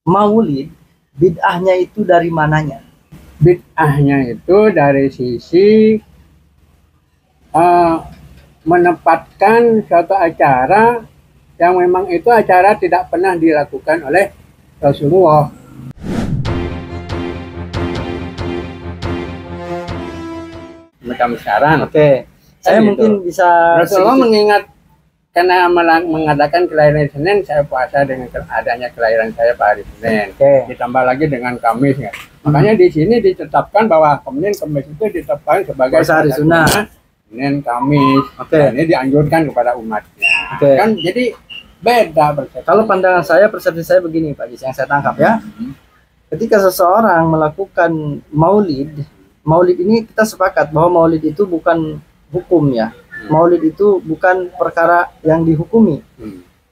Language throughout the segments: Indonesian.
maulid, bid'ahnya itu dari mananya? Bid'ahnya itu dari sisi menempatkan suatu acara yang memang itu acara tidak pernah dilakukan oleh Rasulullah. Macam sekarang. Oke, saya gitu. mungkin bisa Rasulullah mengingat karena mengadakan kelahiran Senin, saya puasa dengan adanya kelahiran saya pada hari Senin. Ditambah lagi dengan Kamis ya. Makanya di sini ditetapkan bahwa Kamis itu ditetapkan sebagai hari sunnah. Senin, Kamis. Nah, ini dianjurkan kepada umatnya. Kan jadi beda persepsi. Kalau pandangan saya, persepsi saya begini Pak Jis, yang saya tangkap ya. Ketika seseorang melakukan maulid ini kita sepakat bahwa maulid itu bukan hukum ya. Maulid itu bukan perkara yang dihukumi.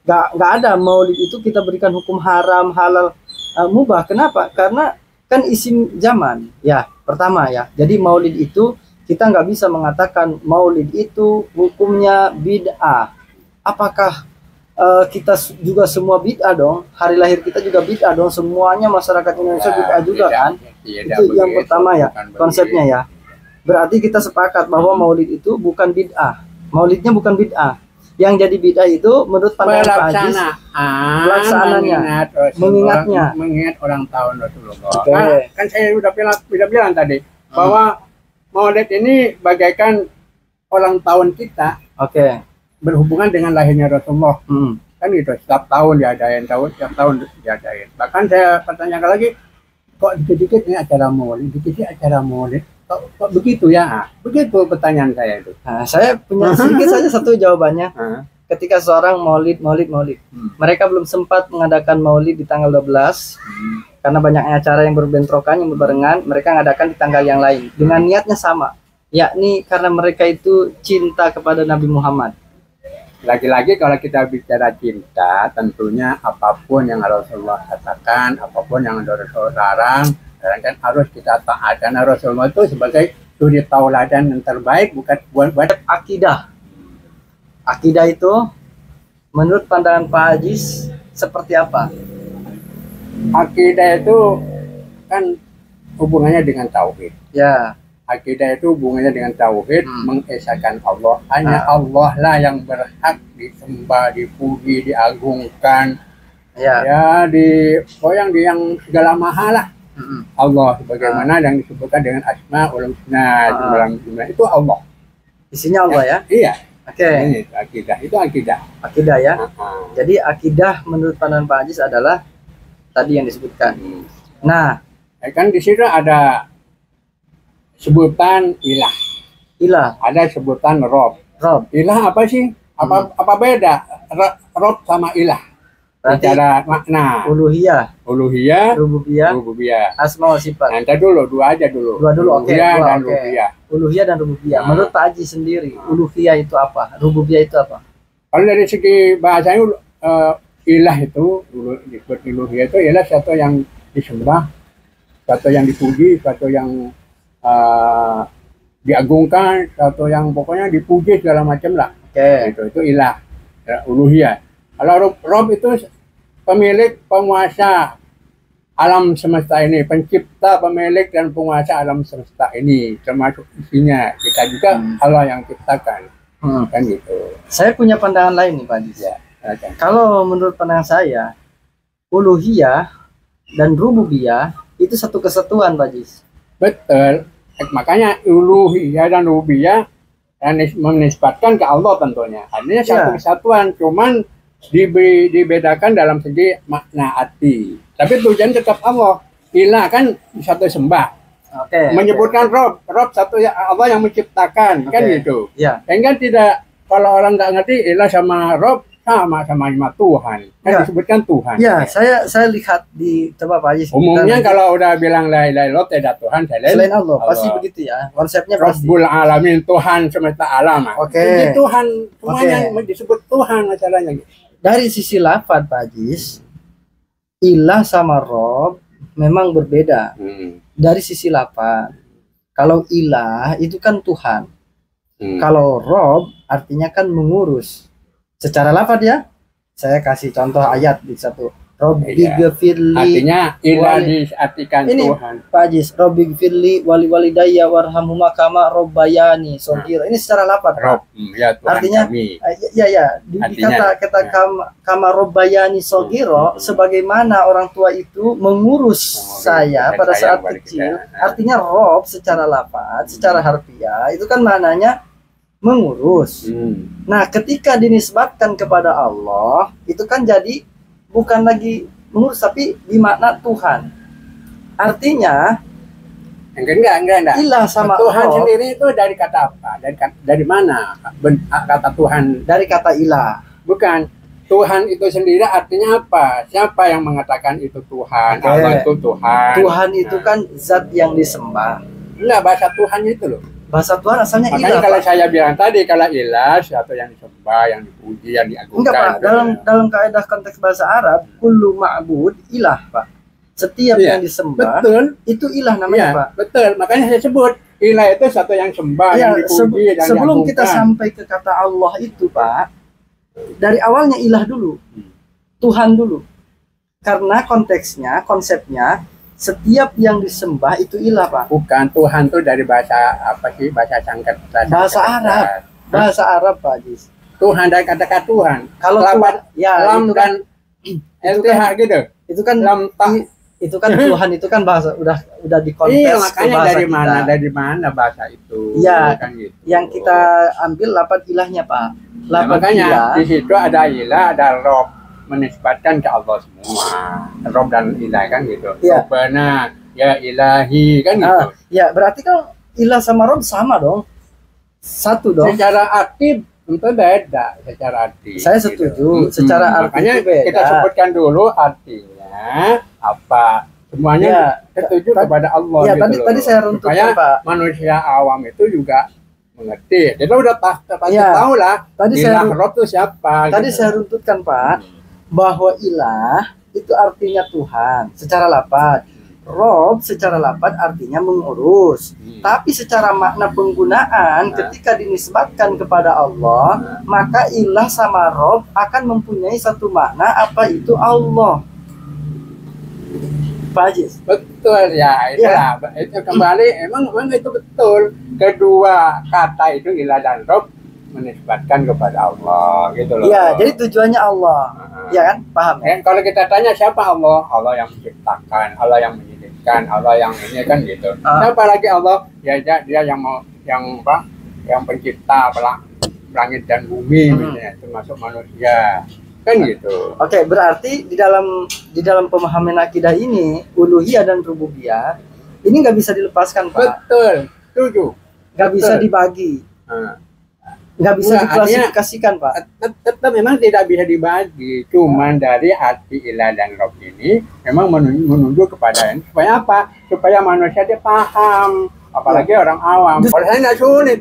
Gak ada maulid itu kita berikan hukum haram, halal, mubah. Kenapa? Karena kan isim zaman ya, pertama ya. Jadi maulid itu kita nggak bisa mengatakan maulid itu hukumnya bid'ah. Apakah kita juga semua bid'ah dong? Hari lahir kita juga bid'ah dong? Semuanya masyarakat Indonesia bid'ah juga kan? Itu yang pertama ya, konsepnya ya. Berarti kita sepakat bahwa maulid itu bukan bid'ah. Maulidnya bukan bid'ah. Yang jadi bid'ah itu menurut pandangan Pak Ajis, pelaksanaannya, mengingat orang tahun Rasulullah. Kan saya udah bilang tadi bahwa maulid ini bagaikan ulang tahun kita. Berhubungan dengan lahirnya Rasulullah. Kan gitu, setiap tahun diadain, setiap tahun diadain. Bahkan saya pertanyakan lagi, kok dikit-dikit ini acara maulid, dikit-dikit acara maulid. Kok begitu ya? Begitu pertanyaan saya itu. Nah, saya punya sedikit saja satu jawabannya. Ketika seorang maulid. Mereka belum sempat mengadakan maulid di tanggal 12. Karena banyaknya acara yang berbentrokan, yang berbarengan, mereka mengadakan di tanggal yang lain. Dengan niatnya sama. Yakni karena mereka itu cinta kepada Nabi Muhammad. Lagi-lagi kalau kita bicara cinta, tentunya apapun yang Rasulullah katakan, apapun yang Rasulullah larang, kan harus kita taat. Karena Rasulullah itu sebagai suri tauladan yang terbaik, bukan buat akidah. Akidah itu menurut pandangan Pak Ajis seperti apa? Akidah itu kan hubungannya dengan tauhid. Ya. Akidah itu hubungannya dengan tauhid, mengesahkan Allah. Hanya Allah lah yang berhak disembah, dipuji, diagungkan. Ya, yang segala mahal lah. Allah sebagaimana yang disebutkan dengan Asmaul Husna, itu Allah. Isinya Allah ya? Iya. Ini akidah, itu akidah. Akidah ya. Jadi akidah menurut pandangan Pak Ajis adalah tadi yang disebutkan. Nah, kan di situ ada sebutan ilah. Ada sebutan rob. Ilah apa sih? Apa beda rob sama ilah? Secara makna uluhiyah, rububiyah, asma wa sifat. Nanti dulu dua dulu. Uluhiyah dan rububiyah. Menurut Pak Haji sendiri, uluhiyah itu apa? Rububiyah itu apa? Kalau dari segi bahasanya ilah itu, uluhiyah itu ialah satu yang disembah, satu yang dipuji, satu yang diagungkan, satu yang pokoknya dipuji segala macam lah. Itu ilah, uluhiyah. Kalau rob itu pemilik, penguasa alam semesta ini, pencipta, pemilik dan penguasa alam semesta ini, termasuk isinya kita juga Allah yang ciptakan. Kan gitu. Saya punya pandangan lain nih Pak Ajis. Kalau menurut pandangan saya, uluhiyah dan rububiyah itu satu kesatuan Pak Ajis. Betul. Makanya uluhiyah dan rububiyah menisbatkan ke Allah tentunya. Artinya satu kesatuan, cuman dibedakan dalam segi makna arti. Tapi tujuan tetap Allah. Ilah kan satu sembah. Menyebutkan Rob satu ya Allah yang menciptakan, kan gitu. Sehingga tidak, kalau orang nggak ngerti ilah sama Rob sama Tuhan. Kan disebutkan Tuhan. Ya, saya lihat di coba Pak Haji. Umumnya kalau udah bilang la ilaha illallah tidak Tuhan selain Allah. Pasti begitu ya. Konsepnya pasti. Rabbul alamin, Tuhan semesta alam. Jadi Tuhan, semuanya disebut Tuhan masalahnya. Dari sisi lafaz Pak Haji, ilah sama Rob memang berbeda. Dari sisi lafaz. Kalau ilah itu kan Tuhan. Kalau Rob artinya kan mengurus. Secara lafaz ya, saya kasih contoh ayat di satu Robbi Iya. gfirli. Artinya ilah Wali- diartikan Ini Tuhan. Pak Ajis, Robbi gfirli wali walidayya warhamhuma kama robbayani shaghira. Ini secara lafaz, Pak. Rob, ya Tuhan Artinya, kami. Ya, di Artinya, kata ya. kama robbayani shaghira, sebagaimana orang tua itu mengurus saya dan pada sayang saat pada kecil. kita. Artinya Rob secara lafaz, secara harfiah itu kan maknanya mengurus. Nah, ketika dinisbatkan kepada Allah, itu kan jadi bukan lagi mengurus tapi dimakna Tuhan. Artinya Enggak. ilah sama Tuhan Rob sendiri itu dari kata apa? Dari mana kata Tuhan? dari kata ilah. Bukan. Tuhan itu sendiri artinya apa? Siapa yang mengatakan itu Tuhan? Oke. Allah itu Tuhan. Tuhan itu kan zat yang disembah. Enggak, bahasa Tuhan itu loh. Bahasa Tuhan asalnya Makanya ilah, kalau Pak. saya bilang tadi, kalau ilah siapa yang disembah, yang dipuji, yang diagungkan. Enggak, Pak. gitu. Dalam kaidah konteks bahasa Arab, kullu ma'bud ilah, Pak. Setiap Iya, yang disembah betul. itu ilah namanya, Iya, Pak. betul. Makanya saya sebut ilah itu satu yang sembah, Ya, yang dipuji, yang sebelum kita diagungkan. sampai ke kata Allah itu, Pak, dari awalnya ilah dulu. Tuhan dulu. Karena konteksnya, konsepnya setiap yang disembah itu ilah, Pak. Bukan, Tuhan tuh dari bahasa apa sih? Bahasa sangkat. Bahasa Arab. Bahasa Arab, Pak Ajis. Tuhan dari kata-kata Tuhan. Kalau Lapan, Tuhan, ya lam itu kan, dan LTH gitu. itu kan Lam tak. itu kan Tuhan itu kan bahasa udah dikonvers Iya, ke makanya bahasa dari mana? kita. Dari mana bahasa itu? Iya, kan gitu. Yang kita ambil lapan ilahnya, Pak. Nah, Lapan makanya ilah. di situ ada ilah, ada Rob, menisbatkan ke Allah semua. Rob dan ilah kan gitu. Iya. Rabbana, ya ilahi kan gitu. Ya, berarti kan ilah sama Rob sama dong. Satu dong. Secara arti tentu beda secara arti. Saya setuju. Secara arti makanya itu beda. kita sebutkan dulu artinya apa. Semuanya Ya, setuju ta- kepada Allah ya, gitu tadi saya runtutkan, supaya Pak. manusia awam itu juga mengerti. Kita udah pasti Ya, tahu lah. tadi Ilah saya- Rob itu siapa? Tadi gitu. saya runtutkan, Pak, bahwa ilah itu artinya Tuhan secara lafaz. Rob secara lafaz artinya mengurus. Tapi secara makna penggunaan ketika dinisbatkan kepada Allah, maka ilah sama Rob akan mempunyai satu makna, apa itu Allah. Pak Ajis. Betul ya, itulah. Itu kembali emang itu betul. Kedua kata itu ilah dan Rob menisbatkan kepada Allah gitu loh. Iya, jadi tujuannya Allah. Ya kan? Paham ya? Kalau kita tanya siapa Allah? Allah yang menciptakan, Allah yang menjadikan, Allah yang ini kan gitu. Siapa lagi Allah? Ya dia yang mau yang apa? Yang pencipta langit dan bumi misalnya, termasuk manusia. Kan gitu. Oke, berarti di dalam pemahaman akidah ini, uluhiyah dan rububiyah ini nggak bisa dilepaskan, Pak. Betul, setuju. Nggak bisa dibagi, nggak bisa diklasifikasikan, Pak. Tetap memang tidak bisa dibagi. Cuman dari arti ilah dan Rob ini memang menuju kepada ini. Supaya apa? Supaya manusia dia paham. Apalagi orang awam. Kalau saya nggak sulit.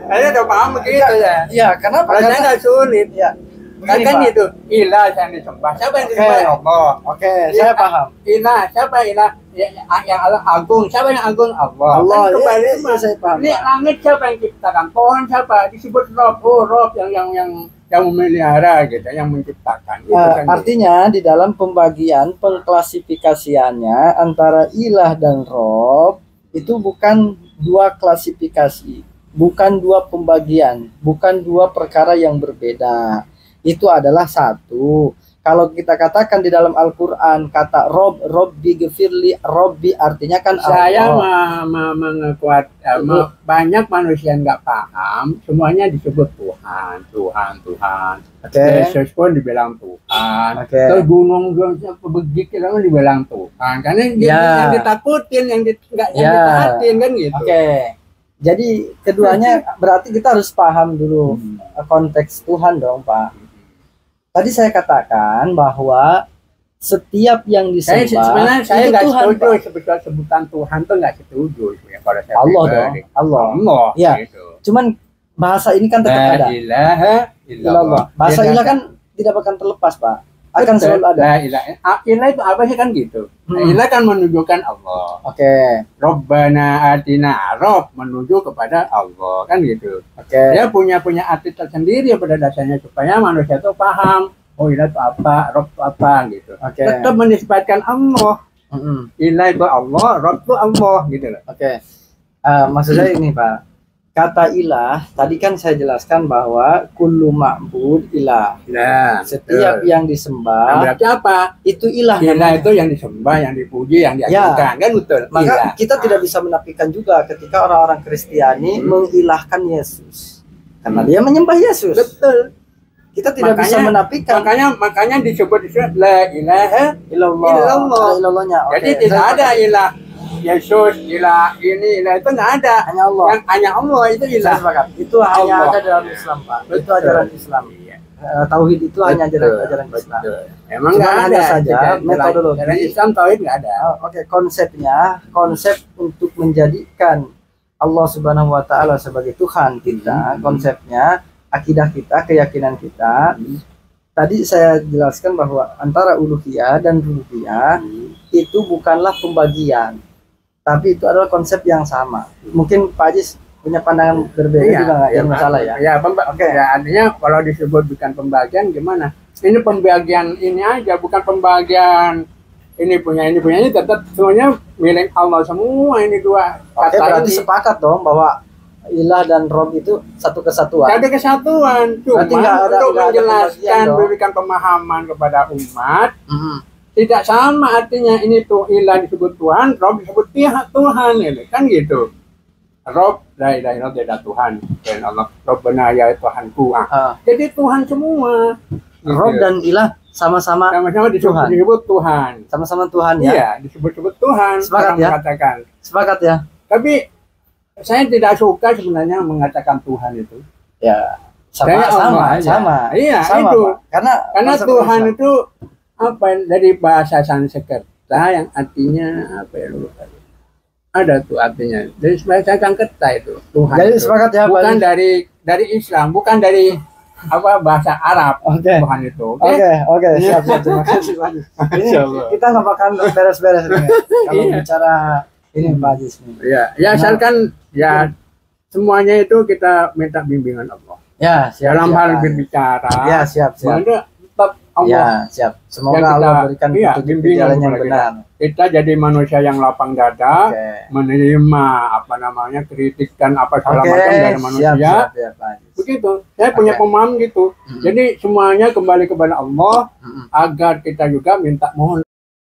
Saya udah paham begitu ya. Iya, kenapa? Kalau saya nggak sulit. Ya. Begini, Kan Pak. itu ilah yang disembah. Siapa yang disembah? Allah. Oke, saya paham. Ilah, siapa ilah? Yang Allah agung. Siapa yang agung? Allah. Allah. Kan kembali Iya, saya paham. ini langit siapa yang ciptakan? Pohon siapa? Disebut Rob. Oh, Rob yang memelihara gitu, yang menciptakan. Gitu, kan, Artinya di dalam pembagian pengklasifikasiannya antara ilah dan Rob itu bukan dua klasifikasi, bukan dua pembagian, bukan dua perkara yang berbeda. Itu adalah satu. Kalau kita katakan di dalam Al-Quran kata Robbi gfirli, Robbi artinya kan saya Allah. mengekuat banyak manusia nggak paham, semuanya disebut Tuhan. Oke. Yesus pun dibilang Tuhan. Oke. Terus gunung begitu kan dibilang Tuhan. Karena yang ditakutin, yang ditaatin kan gitu. Oke. Jadi keduanya berarti kita harus paham dulu konteks Tuhan dong, Pak. Tadi saya katakan bahwa setiap yang disembah Sebenarnya saya itu nggak Tuhan, setuju Pak. sebutan Tuhan tuh nggak setuju ya, kalau saya Allah pribadi. dong, Allah. Ya. Gitu. Cuman bahasa ini kan tetap ada. La ilaha illallah. Bahasa ilah kan tidak akan terlepas, Pak. Akan Betul. selalu ada. La ilaha. Ilah itu apa sih kan gitu. Ilah kan menunjukkan Allah. Oke. Rabbana atina, Rob menuju kepada Allah kan gitu. Oke. Dia punya arti tersendiri pada dasarnya supaya manusia itu paham oh ilah itu apa, Rob itu apa gitu. Oke. Tetap menisbatkan Allah. Ilah itu Allah, Rob itu Allah gitu loh. Oke. Maksud saya ini Pak, kata ilah tadi kan saya jelaskan bahwa kullu ma'bud ilah. Nah, Setiap yang disembah berarti apa? itu ilah. Ilah itu yang disembah, yang dipuji, yang diagungkan, kan betul. Maka Ilah. kita tidak bisa menafikan juga ketika orang-orang Kristiani mengilahkan Yesus karena dia menyembah Yesus. Betul. Kita tidak bisa menafikan. Makanya disebut la ilaha Illallah. Illallahnya. Jadi tidak ada ilah Yesus, ilah ini, ilah itu nggak ada. Hanya Allah. Yang hanya Allah itu ilah. Saya sepakat. Itu hanya Allah. ada dalam Islam, Pak. Itu Betul. ajaran Islam. Tauhid itu hanya ajaran Islam. Emang Cuma nggak ada saja metodologi. Dalam Islam tauhid nggak ada. Oke, konsep untuk menjadikan Allah Subhanahu wa taala sebagai Tuhan kita, konsepnya, akidah kita, keyakinan kita. Tadi saya jelaskan bahwa antara uluhiyah dan rububiyah itu bukanlah pembagian, tapi itu adalah konsep yang sama. Mungkin Pak Ajis punya pandangan berbeda juga nggak? Yang masalah ya. Ya, ya, artinya kalau disebut bukan pembagian gimana? Ini pembagian ini aja, bukan pembagian ini punya ini tetap semuanya milik Allah semua ini dua. Oke, berarti sepakat dong bahwa ilah dan Rob itu satu kesatuan. Ada kesatuan, cuma untuk menjelaskan, memberikan pemahaman kepada umat. Tidak sama artinya ini tuh ilah disebut Tuhan, Rob disebut Tuhan, ini kan gitu. Rob, la ilaha illallah, tidak Tuhan, dan Allah, Robbana ya Tuhanku. Jadi Tuhan semua. Gitu. Rob dan ilah sama-sama disebut Tuhan. Sama-sama Tuhan ya. Iya, disebut Tuhan. Sepakat ya. Mengatakan. Sepakat ya. Tapi saya tidak suka sebenarnya mengatakan Tuhan itu. Ya, sama. Iya, sama, itu. Pak. Karena Tuhan Islam itu apa dari bahasa Sanskerta yang artinya apa ya lupa. Ada tuh artinya. Dari bahasa Sanskerta itu Tuhan. Jadi itu. sepakat ya, bukan Pak. dari Islam, bukan dari apa bahasa Arab. Tuhan itu. Oke, siap. Terima kasih Pak Ajis. Ini kita nggak bakal beres-beres ini. Kalau bicara ini Pak Ajis. Ya, asalkan ya semuanya itu kita minta bimbingan Allah. Ya, siap. Dalam hal berbicara. Ya, siap. Tetap Allah. Ya, siap. Semoga Allah berikan petunjuk jalan yang benar. Kita jadi manusia yang lapang dada, menerima apa namanya kritikan apa segala macam dari manusia. Siap, begitu. Saya punya pemahaman gitu. Jadi semuanya kembali kepada Allah agar kita juga minta mohon